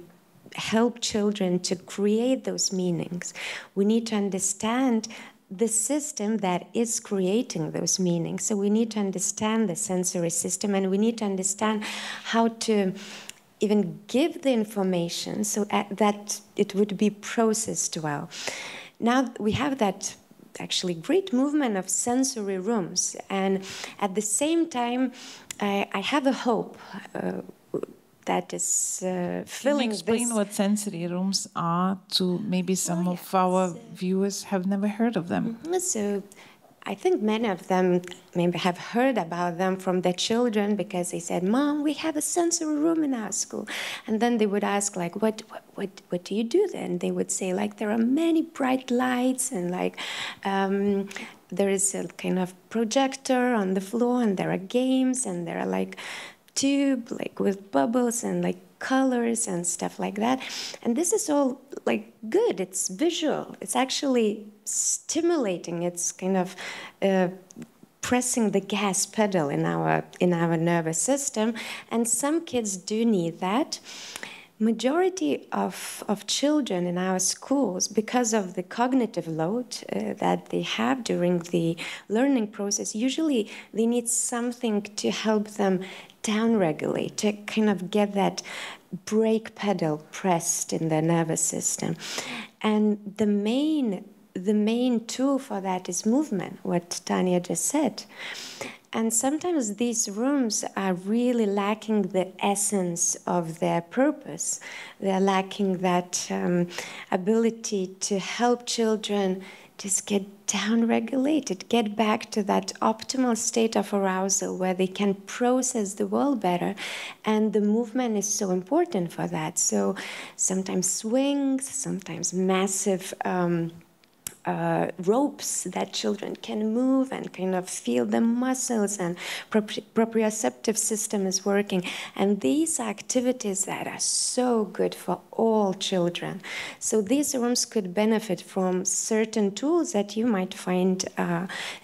help children to create those meanings, we need to understand the system that is creating those meanings. So we need to understand the sensory system, and we need to understand how to even give the information so that it would be processed well. Now we have that actually great movement of sensory rooms, and at the same time I have a hope that is filling. Can you explain this. what sensory rooms are to maybe some of our viewers have never heard of them? So I think many of them maybe have heard about them from their children because they said, "Mom, we have a sensory room in our school." And then they would ask, like, what do you do then? They would say, like, there are many bright lights and like there is a kind of projector on the floor and there are games and there are like tube like with bubbles and like colors and stuff like that. And this is all like good. It's visual. It's actually stimulating. It's kind of pressing the gas pedal in our nervous system. And some kids do need that. Majority of children in our schools, because of the cognitive load that they have during the learning process, usually they need something to help them downregulate, to kind of get that brake pedal pressed in their nervous system. And the main tool for that is movement, what Tanya just said. And sometimes these rooms are really lacking the essence of their purpose. They're lacking that ability to help children just get down-regulated, get back to that optimal state of arousal where they can process the world better. And the movement is so important for that. So sometimes swings, sometimes massive ropes that children can move and kind of feel the muscles, and proprioceptive system is working. And these are activities that are so good for all children. So these rooms could benefit from certain tools that you might find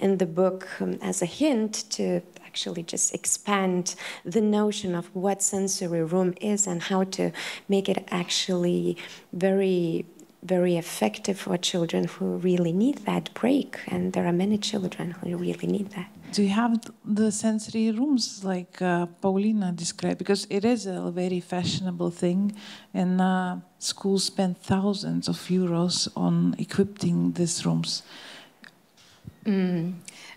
in the book as a hint to actually just expand the notion of what sensory room is and how to make it actually very effective for children who really need that break, and there are many children who really need that. Do you have the sensory rooms like Paulina described? Because it is a very fashionable thing, and schools spend thousands of euros on equipping these rooms.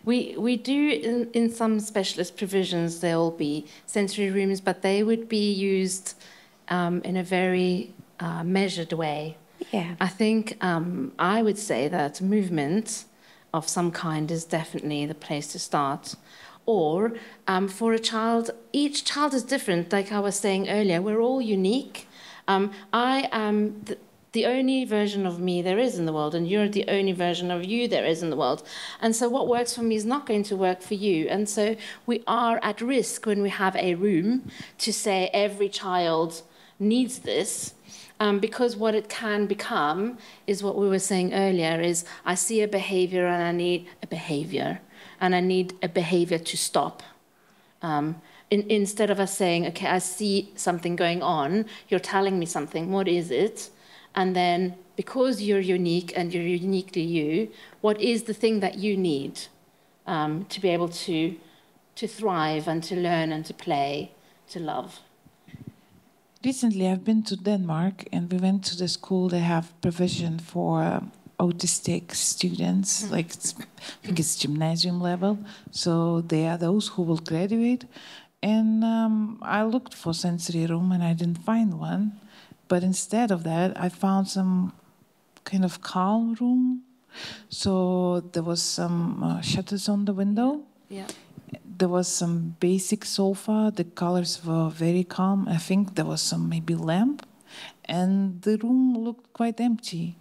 We do, in some specialist provisions, there will be sensory rooms, but they would be used in a very measured way. Yeah. I think I would say that movement of some kind is definitely the place to start. Or for a child, each child is different. Like I was saying earlier, we're all unique. I am the only version of me there is in the world, and you're the only version of you there is in the world. And so what works for me is not going to work for you. And so we are at risk when we have a room to say every child needs this. Because what it can become is what we were saying earlier, is I see a behavior and I need a behavior, and I need a behavior to stop. Instead of us saying, okay, I see something going on, you're telling me something, what is it? And then because you're unique and you're uniquely you, what is the thing that you need to be able to thrive and to learn and to play, to love? Recently, I've been to Denmark, and we went to the school. They have provision for autistic students, like I think it's gymnasium level. So they are those who will graduate. And I looked for sensory room, and I didn't find one. But instead of that, I found some kind of calm room. So there was some shutters on the window. Yeah. There was some basic sofa. The colors were very calm. I think there was some maybe lamp, and the room looked quite empty.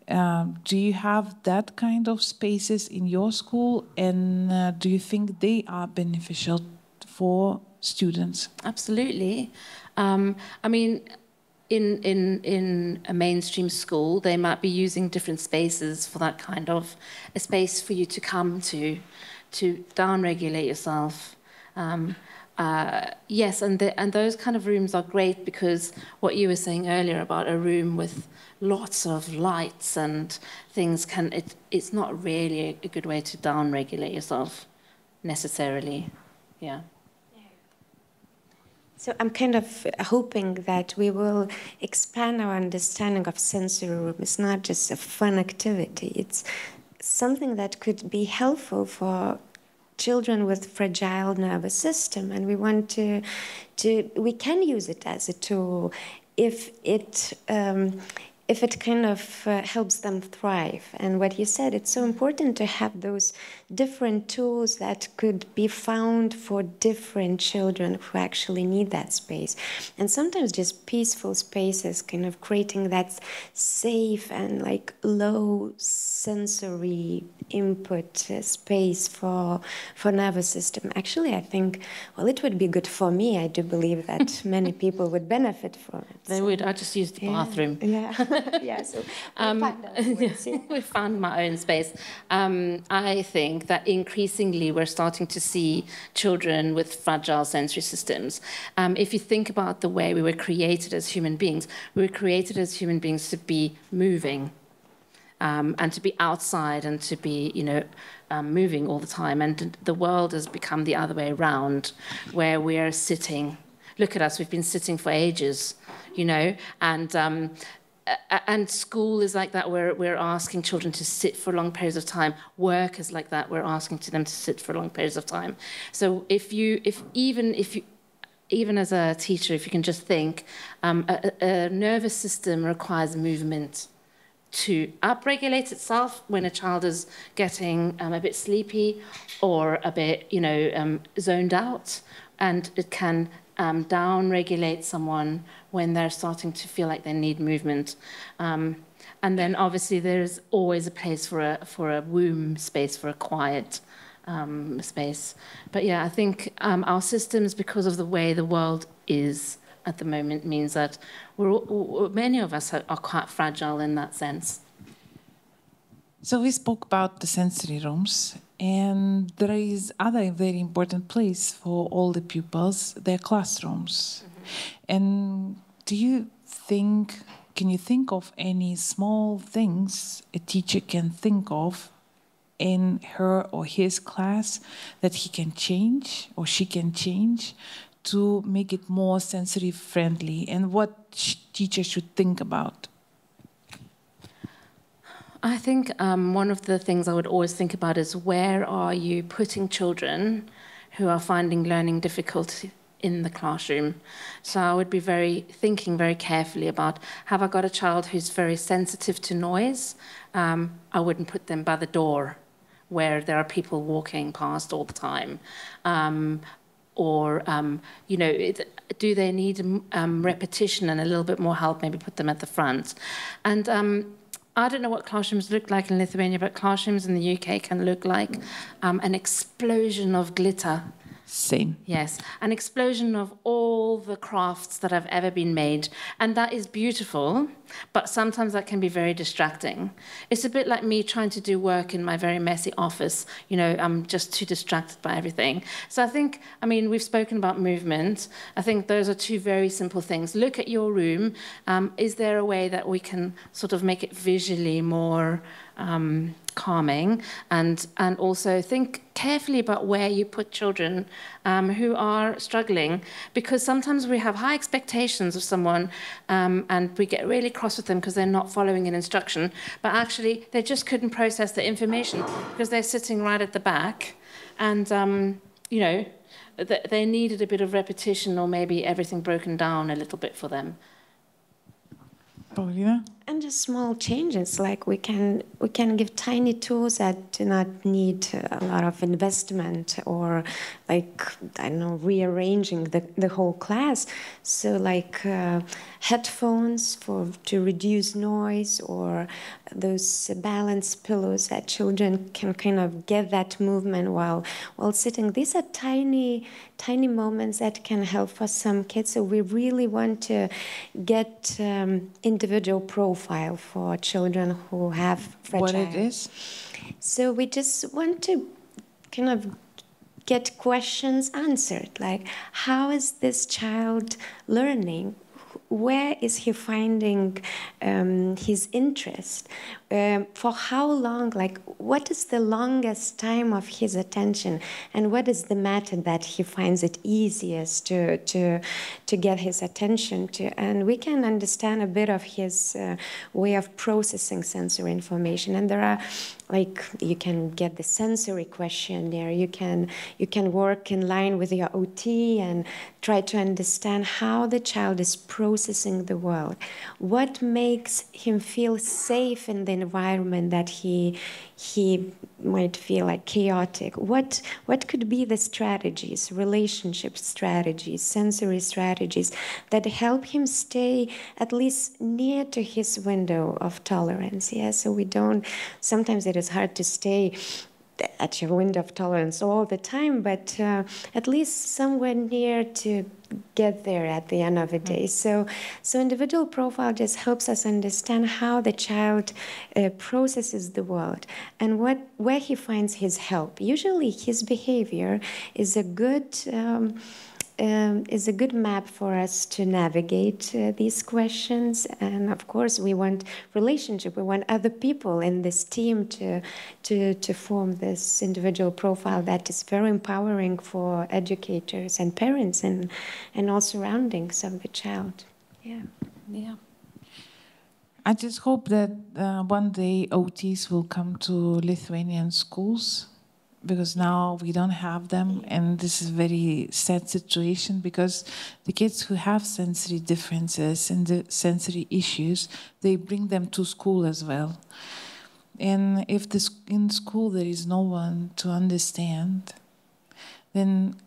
Yeah. Do you have that kind of spaces in your school, and do you think they are beneficial for students? Absolutely. I mean, in a mainstream school, they might be using different spaces for that kind of a space for you to come to down-regulate yourself. Yes, and those kind of rooms are great, because what you were saying earlier about a room with lots of lights and things, it's not really a good way to down-regulate yourself necessarily. Yeah. So I'm kind of hoping that we will expand our understanding of sensory room. It's not just a fun activity. It's something that could be helpful for children with fragile nervous system, and we want we can use it as a tool if it kind of helps them thrive. And what you said, it's so important to have those different tools that could be found for different children who actually need that space. And sometimes just peaceful spaces, kind of creating that safe and like low sensory input space for nervous system. Actually, I think, well, it would be good for me. I do believe that many people would benefit from it. They would. I just used the bathroom. Yeah. Yeah, so we found my own space. I think that increasingly we're starting to see children with fragile sensory systems. If you think about the way we were created as human beings, we were created as human beings to be moving and to be outside and to be, moving all the time. And the world has become the other way around, where we are sitting. Look at us, we've been sitting for ages, and school is like that, where we're asking children to sit for long periods of time. Work is like that, we're asking them to sit for long periods of time. So even as a teacher, if you can just think, a nervous system requires movement to upregulate itself when a child is getting a bit sleepy or a bit, zoned out, and it can down-regulate someone when they're starting to feel like they need movement. And then obviously there's always a place for a womb space, for a quiet space. But yeah, I think our systems, because of the way the world is at the moment, means that many of us are quite fragile in that sense. So we spoke about the sensory rooms, and there is other very important place for all the pupils, their classrooms. Mm-hmm. And can you think of any small things a teacher can think of in her or his class that he can change or she can change to make it more sensory friendly, and what teachers should think about? I think one of the things I would always think about is, where are you putting children who are finding learning difficulty in the classroom? So I would be thinking very carefully about, have I got a child who's very sensitive to noise? I wouldn't put them by the door where there are people walking past all the time. Do they need repetition and a little bit more help? Maybe put them at the front. And I don't know what classrooms look like in Lithuania, but classrooms in the UK can look like an explosion of glitter. Same. Yes, an explosion of all the crafts that have ever been made. And that is beautiful, but sometimes that can be very distracting. It's a bit like me trying to do work in my very messy office. I'm just too distracted by everything. So I think, we've spoken about movement. I think those are two very simple things. Look at your room. Is there a way that we can sort of make it visually more calming, and also think carefully about where you put children who are struggling, because sometimes we have high expectations of someone and we get really cross with them because they're not following an instruction, but actually they just couldn't process the information because they're sitting right at the back, and they needed a bit of repetition, or maybe everything broken down a little bit for them. Paulina? And just small changes, like we can give tiny tools that do not need a lot of investment, or rearranging the whole class. So headphones to reduce noise, or those balance pillows that children can kind of get that movement while sitting. These are tiny moments that can help for some kids. So we really want to get individual profile for children who have fragile. What it is? So we just want to kind of get questions answered, like, how is this child learning? Where is he finding his interest? for how long, like what is the longest time of his attention, and what is the method that he finds it easiest to get his attention to. And we can understand a bit of his way of processing sensory information. And there are, like, you can get the sensory questionnaire, you can work in line with your OT and try to understand how the child is processing the world. What makes him feel safe in the environment that he might feel like chaotic? What could be the strategies, relationship strategies, sensory strategies that help him stay at least near to his window of tolerance? Yeah, so we don't, sometimes it is hard to stay at your window of tolerance all the time, but at least somewhere near to get there at the end of the day. So individual profile just helps us understand how the child processes the world and where he finds his help. Usually his behavior is a good map for us to navigate these questions. And of course we want relationship, we want other people in this team to form this individual profile that is very empowering for educators and parents and all surroundings of the child. Yeah. I just hope that one day OTs will come to Lithuanian schools, because now we don't have them, and this is a very sad situation, because the kids who have sensory differences and the sensory issues, they bring them to school as well. And if in school there is no one to understand, then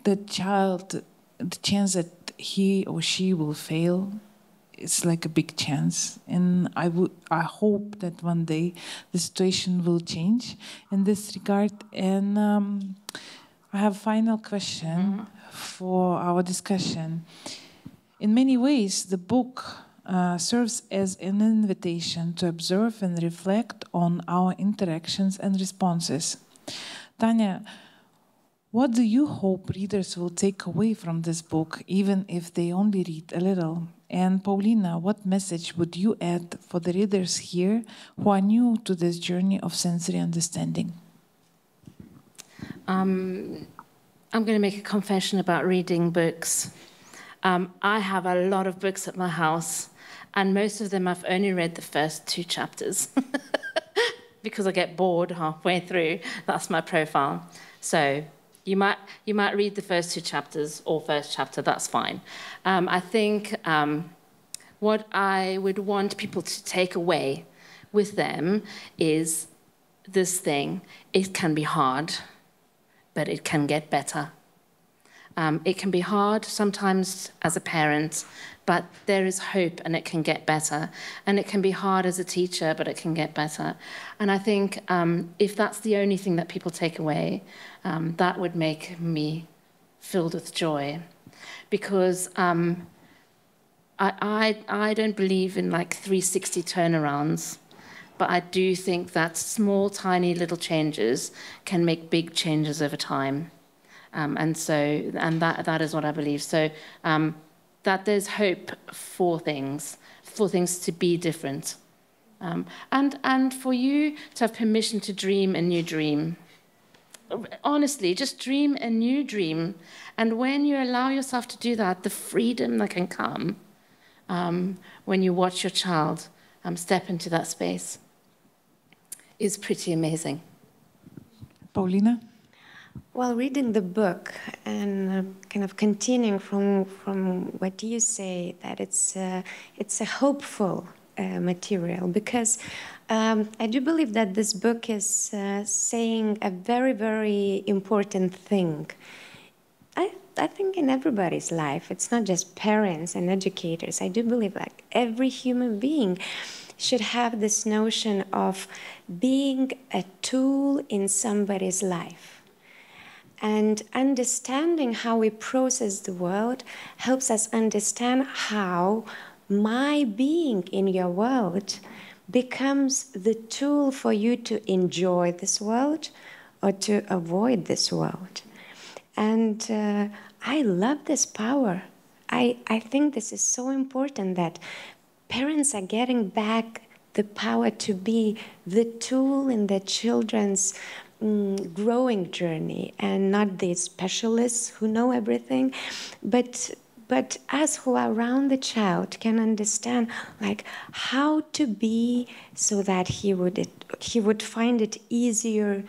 the child, the chance that he or she will fail, it's like a big chance. And I hope that one day the situation will change in this regard. And I have a final question for our discussion. In many ways, the book serves as an invitation to observe and reflect on our interactions and responses. Tanya, what do you hope readers will take away from this book, even if they only read a little? And Paulina, what message would you add for the readers here who are new to this journey of sensory understanding? I'm going to make a confession about reading books. I have a lot of books at my house, and most of them I've only read the first 2 chapters because I get bored halfway through. That's my profile. So you might read the first 2 chapters or first chapter, that's fine. I think what I would want people to take away with them is this thing: it can be hard, but it can get better. It can be hard sometimes as a parent, but there is hope and it can get better. And it can be hard as a teacher, but it can get better. And I think if that's the only thing that people take away, that would make me filled with joy. Because I don't believe in like 360 turnarounds, but I do think that small, tiny little changes can make big changes over time. And that is what I believe. So that there's hope for things to be different. And for you to have permission to dream a new dream. Honestly, just dream a new dream. And when you allow yourself to do that, the freedom that can come when you watch your child step into that space is pretty amazing. Paulina? Well, reading the book and kind of continuing from what you say, that it's a hopeful material, because I do believe that this book is saying a very, very important thing. I think in everybody's life, it's not just parents and educators. I do believe like every human being should have this notion of being a tool in somebody's life. And understanding how we process the world helps us understand how my being in your world becomes the tool for you to enjoy this world or to avoid this world. And I love this power. I think this is so important, that parents are getting back the power to be the tool in the children's growing journey, and not the specialists who know everything, but us who are around the child can understand like how to be so that he would find it easier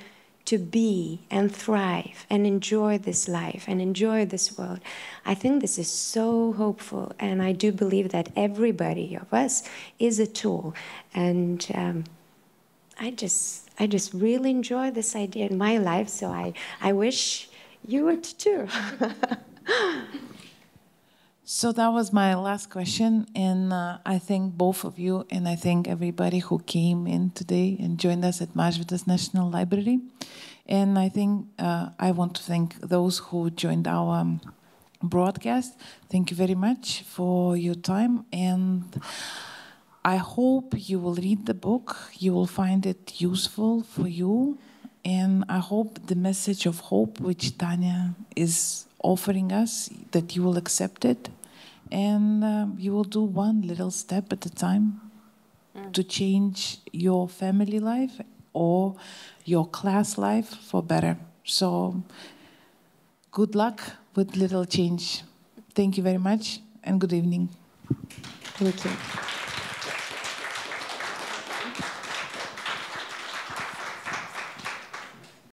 to be and thrive and enjoy this life and enjoy this world. I think this is so hopeful, and I do believe that everybody of us is a tool. And I just really enjoy this idea in my life, so I wish you would too. So that was my last question, and I thank both of you, and I thank everybody who came in today and joined us at Mažvydas National Library. And I think I want to thank those who joined our broadcast. Thank you very much for your time, and I hope you will read the book. You will find it useful for you, and I hope the message of hope which Tanya is offering us, that you will accept it, and you will do one little step at a time to change your family life or your class life for better. So good luck with little change. Thank you very much, and good evening. Thank you.